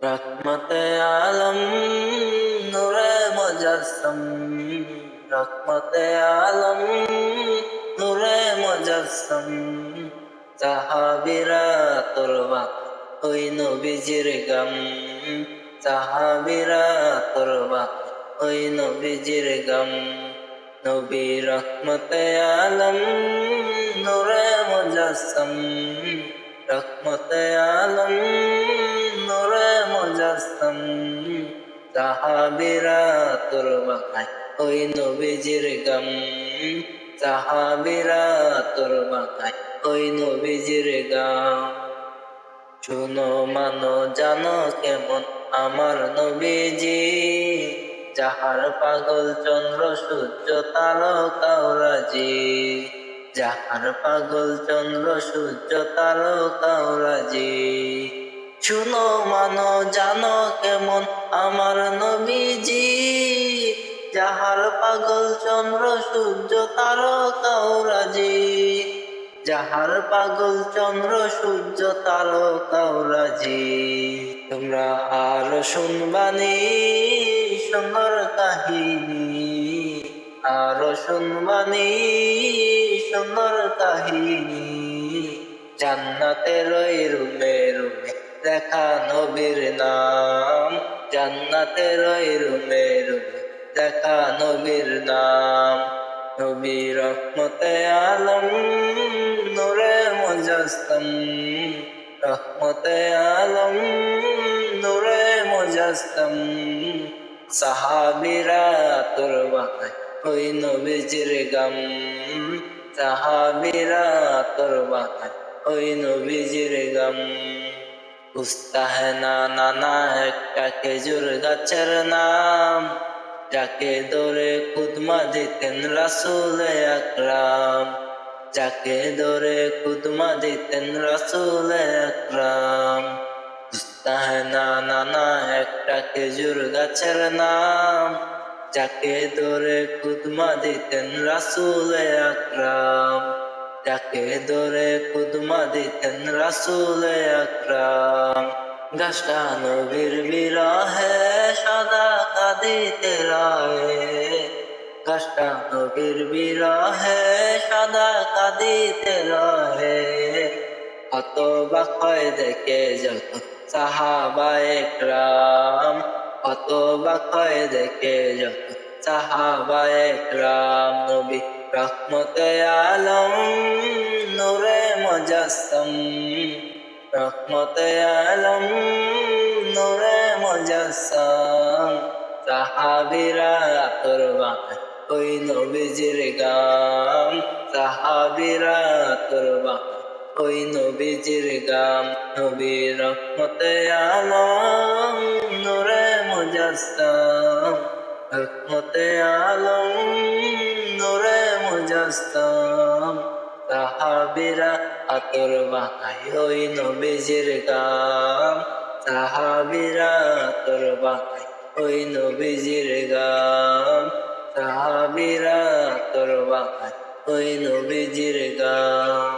রহমতে আলম নূরে মুজাসসম, রহমতে আলম নূরে মুজাসসম। সাহাবীরা তোরবা ওই নবীজির গাম, সাহাবীরা তোরবা ওই নবীজির গাম। নবী রহমতে আলম নূরে মুজাসসম, রহমতে আলম নূরে মুজাসসম। সাহাবীরা তোরবা ওই নবীজির গাম, সাহাবীরা তোরবা ওই নবীজির গাম। শুনো মানো জানো কেমন আমার নবীজি, যাহার পাগল চন্দ্র সূর্য তারকাওরাজি, যাহার পাগল চন্দ্র সূর্য তারকাওরাজি। শুনো মানো জানো কেমন আমার নবীজি, যাহার পাগল চন্দ্র সূর্য তারকাওরাজি, যাহার পাগল চন্দ্র সূর্য তারকাওরাজি। তোমরা আরো শুনবানি সুন্দর কাহিনী, আরো শুনবানি সুন্দর কাহিনী। জান্নাতের ওই রুমে রুমে দেখা নবীর নাম, জান্নাতের ওই রুমে রুমে দেখা নবীর নাম। নবী রহমতে আলম নূরে মুজাসসম, রহমতে আলম নূরে মুজাসসম। সাহাবীরা তোরবা ওই নবীজির গাম, সাহাবীরা তোরবা ওই নবীজির গাম। উস্তাহেনা নানা একটা খেজুর গাছের নাম, যাকে ধরে খুদমা দিতেন রাসূল আকরাম, যাকে ধরে খুদমা দিতেন রাসূল আকরাম। উস্তাহেনা নানা একটা খেজুর গাছের নাম, যাকে ধরে খুদমা দিতেন রাসূল আকরাম, যাকে ধরে খুদমা দিতেন রাসূল আকরাম। গাছটা নবীর বিরহে সদা কাঁদিতে রহে, গাছটা নবীর বিরহে সদা কাঁদিতে রহে। কত বাক্যয় দেখে যত সাহাবায়ে কেরাম, কত বাক্যয় দেখে যত সাহাবায়ে কেরাম। নবী রহমতে আলম নূরে মুজাসসম, রহমতে আলম নূরে মুজাসসম। সাহাবীরা তোরবা ওই নবীজির গাম, সাহাবীরা তোরবা ওই নবীজির গাম। নবী রহমতে আলম নূরে মুজাসসম, রহমতে আলম নূরে মুজাসসম। সাহাবীরা তোরবা ওই নবীজির গাম, সাহাবীরা তোরবা ওই নবীজির গাম, সাহাবীরা তোরবা ওই নবীজির গাম।